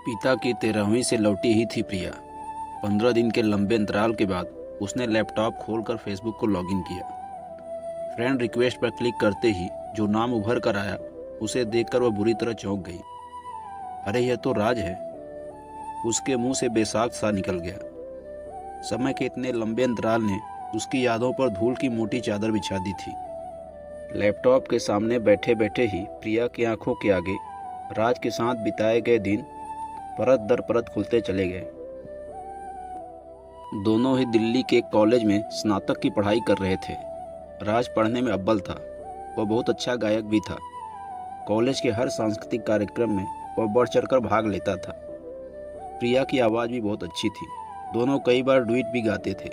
पिता की 13वीं से लौटी ही थी प्रिया। 15 दिन के लंबे अंतराल के बाद उसने लैपटॉप खोलकर फेसबुक को लॉगिन किया। फ्रेंड रिक्वेस्ट पर क्लिक करते ही जो नाम उभर कर आया उसे देखकर वह बुरी तरह चौंक गई। अरे यह तो राज है। उसके मुंह से बेसाख्त सा निकल गया। समय के इतने लंबे अंतराल ने उसकी यादों पर धूल की मोटी चादर बिछा दी थी। लैपटॉप के सामने बैठे बैठे ही प्रिया की आंखों के आगे राज के साथ बिताए गए दिन परत दर परत खुलते चले गए। दोनों ही दिल्ली के कॉलेज में स्नातक की पढ़ाई कर रहे थे। राज पढ़ने में अव्वल था। वह बहुत अच्छा गायक भी था। कॉलेज के हर सांस्कृतिक कार्यक्रम में वह बढ़ चढ़कर भाग लेता था। प्रिया की आवाज़ भी बहुत अच्छी थी। दोनों कई बार डुएट भी गाते थे,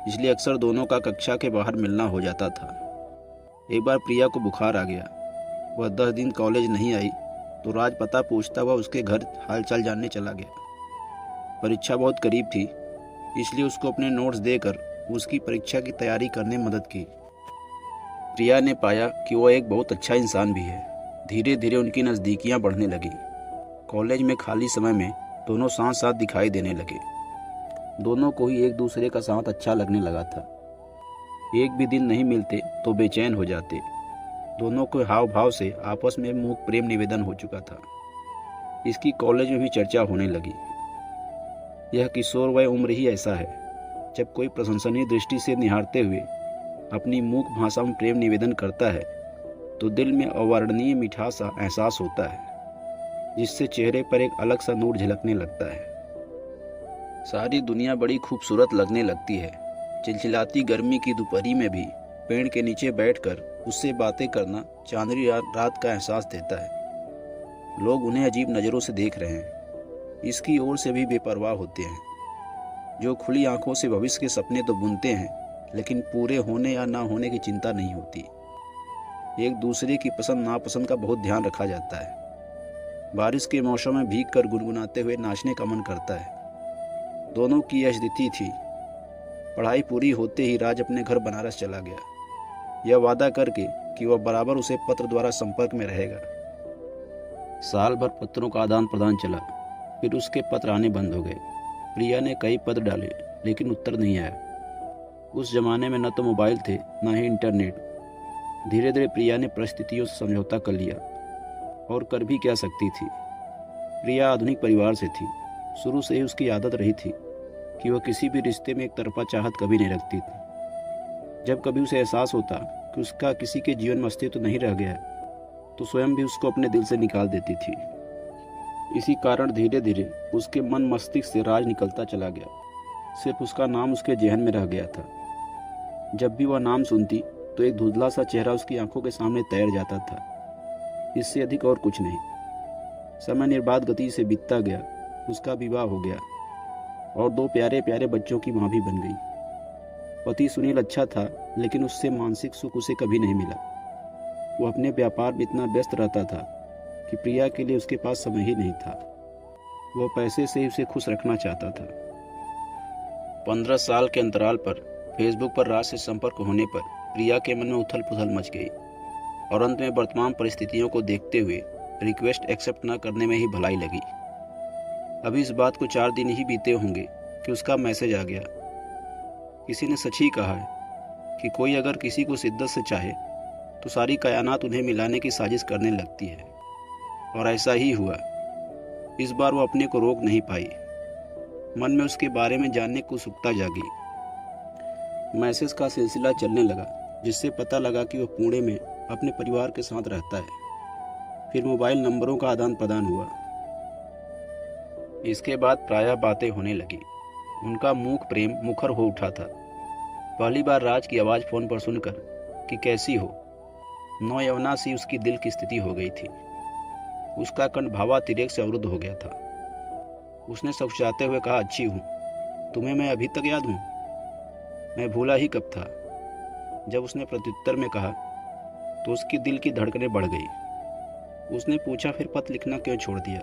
इसलिए अक्सर दोनों का कक्षा के बाहर मिलना हो जाता था। एक बार प्रिया को बुखार आ गया। वह 10 दिन कॉलेज नहीं आई तो राज पता पूछता हुआ उसके घर हालचाल जानने चला गया। परीक्षा बहुत करीब थी, इसलिए उसको अपने नोट्स देकर उसकी परीक्षा की तैयारी करने में मदद की। प्रिया ने पाया कि वह एक बहुत अच्छा इंसान भी है। धीरे धीरे उनकी नज़दीकियां बढ़ने लगी। कॉलेज में खाली समय में दोनों साथ साथ दिखाई देने लगे। दोनों को ही एक दूसरे का साथ अच्छा लगने लगा था। एक भी दिन नहीं मिलते तो बेचैन हो जाते। दोनों के हाव भाव से आपस में मूक प्रेम निवेदन हो चुका था। इसकी कॉलेज में भी चर्चा होने लगी। यह किशोर वय उम्र ही ऐसा है जब कोई प्रशंसनीय दृष्टि से निहारते हुए अपनी मूक भाषा में प्रेम निवेदन करता है तो दिल में अवर्णनीय मिठास सा एहसास होता है, जिससे चेहरे पर एक अलग सा नूर झलकने लगता है। सारी दुनिया बड़ी खूबसूरत लगने लगती है। चिलचिलाती गर्मी की दोपहरी में भी पेड़ के नीचे बैठकर उससे बातें करना चांदनी रात का एहसास देता है। लोग उन्हें अजीब नज़रों से देख रहे हैं, इसकी ओर से भी बेपरवाह होते हैं। जो खुली आंखों से भविष्य के सपने तो बुनते हैं, लेकिन पूरे होने या ना होने की चिंता नहीं होती। एक दूसरे की पसंद नापसंद का बहुत ध्यान रखा जाता है। बारिश के मौसम में भीग कर गुनगुनाते हुए नाचने का मन करता है। दोनों की यह स्थिति थी। पढ़ाई पूरी होते ही राज अपने घर बनारस चला गया, यह वादा करके कि वह बराबर उसे पत्र द्वारा संपर्क में रहेगा। साल भर पत्रों का आदान प्रदान चला, फिर उसके पत्र आने बंद हो गए। प्रिया ने कई पत्र डाले, लेकिन उत्तर नहीं आया। उस जमाने में न तो मोबाइल थे न ही इंटरनेट। धीरे धीरे प्रिया ने परिस्थितियों से समझौता कर लिया, और कर भी क्या सकती थी। प्रिया आधुनिक परिवार से थी। शुरू से ही उसकी आदत रही थी कि वह किसी भी रिश्ते में एक तरफा चाहत कभी नहीं रखती थी। जब कभी उसे एहसास होता कि उसका किसी के जीवन में अस्तित्व नहीं रह गया, तो स्वयं भी उसको अपने दिल से निकाल देती थी। इसी कारण धीरे धीरे उसके मन मस्तिष्क से राज निकलता चला गया। सिर्फ उसका नाम उसके जेहन में रह गया था। जब भी वह नाम सुनती तो एक धुंधला सा चेहरा उसकी आंखों के सामने तैर जाता था। इससे अधिक और कुछ नहीं। समय निर्बाध गति से बीतता गया। उसका विवाह हो गया और 2 प्यारे प्यारे बच्चों की माँ भी बन गई। पति सुनील अच्छा था, लेकिन उससे मानसिक सुख उसे कभी नहीं मिला। वो अपने व्यापार में इतना व्यस्त रहता था कि प्रिया के लिए उसके पास समय ही नहीं था। वह पैसे से ही उसे खुश रखना चाहता था। 15 साल के अंतराल पर फेसबुक पर राज से संपर्क होने पर प्रिया के मन में उथल पुथल मच गई, और अंत में वर्तमान परिस्थितियों को देखते हुए रिक्वेस्ट एक्सेप्ट न करने में ही भलाई लगी। अभी इस बात को 4 दिन ही बीते होंगे कि उसका मैसेज आ गया। किसी ने सच ही कहा है कि कोई अगर किसी को शिद्दत से चाहे तो सारी कायनात उन्हें मिलाने की साजिश करने लगती है, और ऐसा ही हुआ। इस बार वो अपने को रोक नहीं पाई। मन में उसके बारे में जानने की उत्सुकता जागी। मैसेज का सिलसिला चलने लगा, जिससे पता लगा कि वह पुणे में अपने परिवार के साथ रहता है। फिर मोबाइल नंबरों का आदान प्रदान हुआ। इसके बाद प्रायः बातें होने लगी। उनका मूक प्रेम मुखर हो उठा था। पहली बार राज की आवाज़ फ़ोन पर सुनकर कि कैसी हो, नौयवना सी उसकी दिल की स्थिति हो गई थी। उसका कंठ भावातिरेक से अवरुद्ध हो गया था। उसने सकुचाते हुए कहा, अच्छी हूँ। तुम्हें मैं अभी तक याद हूँ? मैं भूला ही कब था। जब उसने प्रत्युत्तर में कहा तो उसकी दिल की धड़कनें बढ़ गई। उसने पूछा, फिर पत्र लिखना क्यों छोड़ दिया?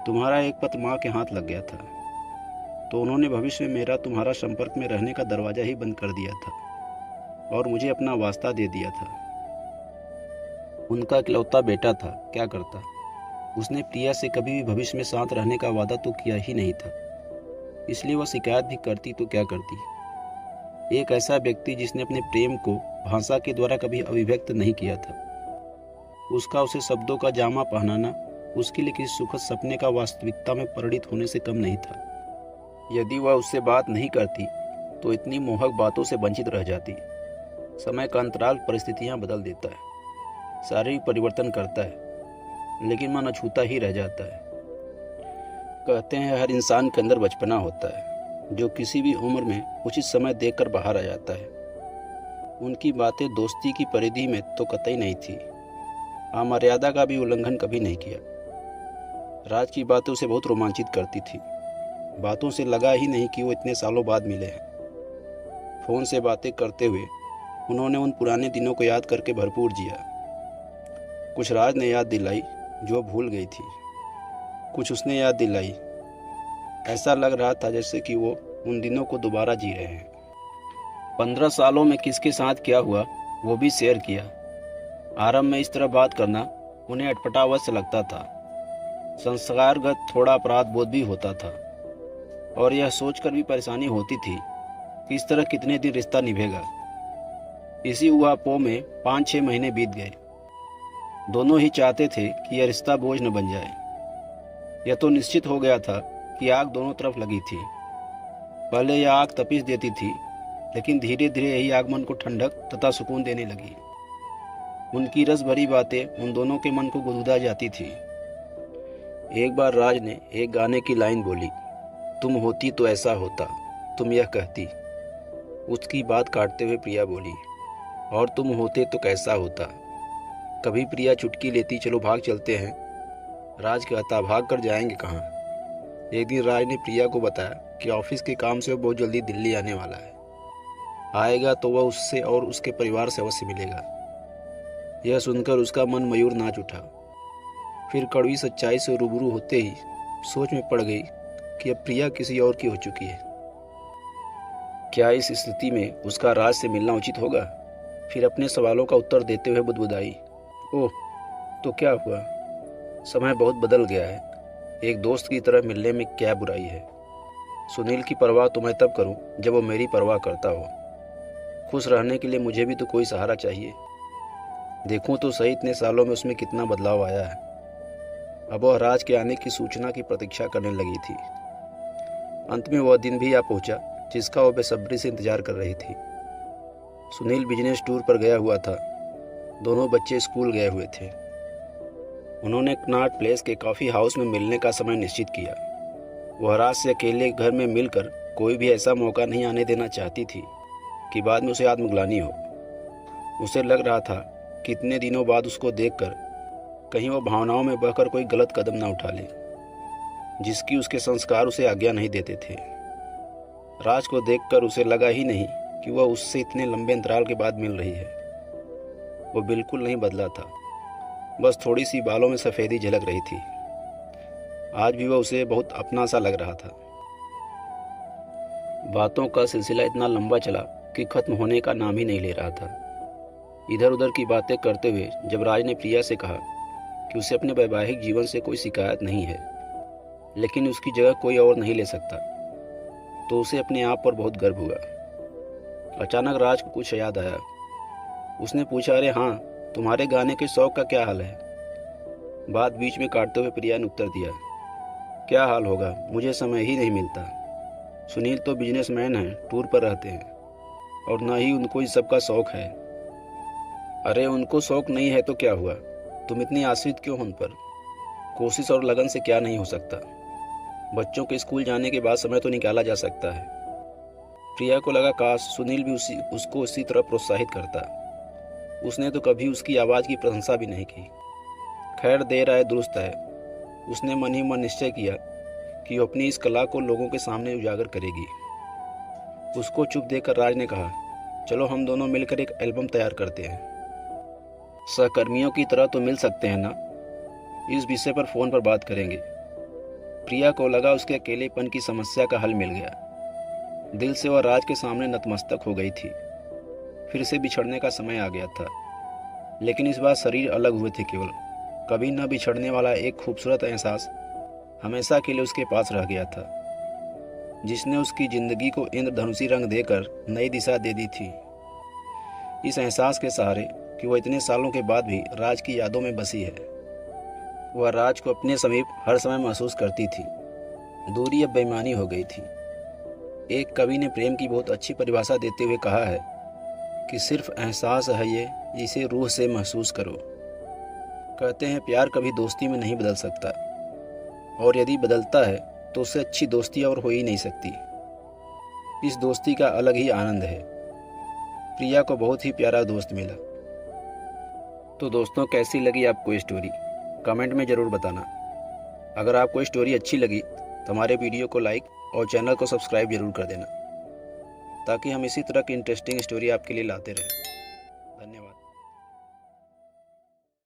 तुम्हारा एक पत्र माँ के हाथ लग गया था, तो उन्होंने भविष्य में मेरा तुम्हारा संपर्क में रहने का दरवाज़ा ही बंद कर दिया था और मुझे अपना वास्ता दे दिया था। उनका इकलौता बेटा था, क्या करता। उसने प्रिया से कभी भी भविष्य में साथ रहने का वादा तो किया ही नहीं था, इसलिए वह शिकायत भी करती तो क्या करती। एक ऐसा व्यक्ति जिसने अपने प्रेम को भाषा के द्वारा कभी अभिव्यक्त नहीं किया था, उसका उसे शब्दों का जामा पहनाना उसके लिए किसी सुखद सपने का वास्तविकता में परिणित होने से कम नहीं था। यदि वह उससे बात नहीं करती तो इतनी मोहक बातों से वंचित रह जाती। समय का अंतराल परिस्थितियां बदल देता है, शारीरिक परिवर्तन करता है, लेकिन मन अछूता ही रह जाता है। कहते हैं हर इंसान के अंदर बचपना होता है, जो किसी भी उम्र में उचित समय देखकर बाहर आ जाता है। उनकी बातें दोस्ती की परिधि में तो कतई नहीं थी, अमर्यादा का भी उल्लंघन कभी नहीं किया। राज की बातें उसे बहुत रोमांचित करती थी। बातों से लगा ही नहीं कि वो इतने सालों बाद मिले हैं। फ़ोन से बातें करते हुए उन्होंने उन पुराने दिनों को याद करके भरपूर जिया। कुछ राज ने याद दिलाई जो भूल गई थी, कुछ उसने याद दिलाई। ऐसा लग रहा था जैसे कि वो उन दिनों को दोबारा जी रहे हैं। 15 सालों में किसके साथ क्या हुआ वो भी शेयर किया। आरंभ में इस तरह बात करना उन्हें अटपटावश लगता था। संस्कारगत थोड़ा अपराध बोध भी होता था, और यह सोचकर भी परेशानी होती थी कि इस तरह कितने दिन रिश्ता निभेगा। इसी ऊहापोह में 5-6 महीने बीत गए। दोनों ही चाहते थे कि यह रिश्ता बोझ न बन जाए। यह तो निश्चित हो गया था कि आग दोनों तरफ लगी थी। पहले यह आग तपिश देती थी, लेकिन धीरे धीरे यही आग मन को ठंडक तथा सुकून देने लगी। उनकी रस भरी बातें उन दोनों के मन को गुदगुदा जाती थी। एक बार राज ने एक गाने की लाइन बोली, तुम होती तो ऐसा होता, तुम यह कहती। उसकी बात काटते हुए प्रिया बोली, और तुम होते तो कैसा होता। कभी प्रिया चुटकी लेती, चलो भाग चलते हैं। राज कहता, भाग कर जाएंगे कहाँ। एक दिन राज ने प्रिया को बताया कि ऑफिस के काम से वो बहुत जल्दी दिल्ली आने वाला है। आएगा तो वह उससे और उसके परिवार से अवश्य मिलेगा। यह सुनकर उसका मन मयूर नाच उठा। फिर कड़वी सच्चाई से रूबरू होते ही सोच में पड़ गई कि अब प्रिया किसी और की हो चुकी है। क्या इस स्थिति में उसका राज से मिलना उचित होगा। फिर अपने सवालों का उत्तर देते हुए बुदबुदाई, ओह तो क्या हुआ, समय बहुत बदल गया है। एक दोस्त की तरह मिलने में क्या बुराई है। सुनील की परवाह तो मैं तब करूं जब वो मेरी परवाह करता हो। खुश रहने के लिए मुझे भी तो कोई सहारा चाहिए। देखूं तो सही इतने सालों में उसमें कितना बदलाव आया है। अब वह राज के आने की सूचना की प्रतीक्षा करने लगी थी। अंत में वह दिन भी आ पहुंचा जिसका वह बेसब्री से इंतजार कर रही थी। सुनील बिजनेस टूर पर गया हुआ था। दोनों बच्चे स्कूल गए हुए थे। उन्होंने कनॉट प्लेस के कॉफ़ी हाउस में मिलने का समय निश्चित किया। वह राज से अकेले घर में मिलकर कोई भी ऐसा मौका नहीं आने देना चाहती थी कि बाद में उसे आत्मग्लानि हो। उसे लग रहा था कि इतने दिनों बाद उसको देखकर कहीं वो भावनाओं में बहकर कोई गलत कदम ना उठा ले, जिसकी उसके संस्कार उसे आज्ञा नहीं देते थे। राज को देखकर उसे लगा ही नहीं कि वह उससे इतने लंबे अंतराल के बाद मिल रही है। वो बिल्कुल नहीं बदला था, बस थोड़ी सी बालों में सफ़ेदी झलक रही थी। आज भी वह उसे बहुत अपना सा लग रहा था। बातों का सिलसिला इतना लंबा चला कि खत्म होने का नाम ही नहीं ले रहा था। इधर उधर की बातें करते हुए जब राज ने प्रिया से कहा कि उसे अपने वैवाहिक जीवन से कोई शिकायत नहीं है, लेकिन उसकी जगह कोई और नहीं ले सकता, तो उसे अपने आप पर बहुत गर्व हुआ। अचानक राज को कुछ याद आया। उसने पूछा, अरे हाँ, तुम्हारे गाने के शौक का क्या हाल है। बात बीच में काटते हुए प्रिया ने उत्तर दिया, क्या हाल होगा, मुझे समय ही नहीं मिलता। सुनील तो बिजनेसमैन हैं, टूर पर रहते हैं, और न ही उनको इस सब का शौक है। अरे उनको शौक नहीं है तो क्या हुआ, तुम इतनी आश्रित क्यों उन पर। कोशिश और लगन से क्या नहीं हो सकता। बच्चों के स्कूल जाने के बाद समय तो निकाला जा सकता है। प्रिया को लगा काश सुनील भी उसको उसी तरह प्रोत्साहित करता। उसने तो कभी उसकी आवाज़ की प्रशंसा भी नहीं की। खैर देर आए दुरुस्त है। उसने मन ही मन निश्चय किया कि वो अपनी इस कला को लोगों के सामने उजागर करेगी। उसको चुप देखकर राज ने कहा, चलो हम दोनों मिलकर एक एल्बम तैयार करते हैं। सहकर्मियों की तरह तो मिल सकते हैं ना, इस विषय पर फ़ोन पर बात करेंगे। प्रिया को लगा उसके अकेलेपन की समस्या का हल मिल गया। दिल से वह राज के सामने नतमस्तक हो गई थी। फिर से बिछड़ने का समय आ गया था, लेकिन इस बार शरीर अलग हुए थे केवल। कभी न बिछड़ने वाला एक खूबसूरत एहसास हमेशा के लिए उसके पास रह गया था, जिसने उसकी ज़िंदगी को इंद्रधनुषी रंग देकर नई दिशा दे दी थी। इस एहसास के सहारे कि वह इतने सालों के बाद भी राज की यादों में बसी है। वह राज को अपने समीप हर समय महसूस करती थी। दूरी अब बेईमानी हो गई थी। एक कवि ने प्रेम की बहुत अच्छी परिभाषा देते हुए कहा है कि सिर्फ एहसास है ये, जिसे रूह से महसूस करो। कहते हैं प्यार कभी दोस्ती में नहीं बदल सकता, और यदि बदलता है तो उससे अच्छी दोस्ती और हो ही नहीं सकती। इस दोस्ती का अलग ही आनंद है। प्रिया को बहुत ही प्यारा दोस्त मिला। तो दोस्तों, कैसी लगी आपको ये स्टोरी? कमेंट में ज़रूर बताना। अगर आपको ये स्टोरी अच्छी लगी तो हमारे वीडियो को लाइक और चैनल को सब्सक्राइब जरूर कर देना, ताकि हम इसी तरह की इंटरेस्टिंग स्टोरी आपके लिए लाते रहें।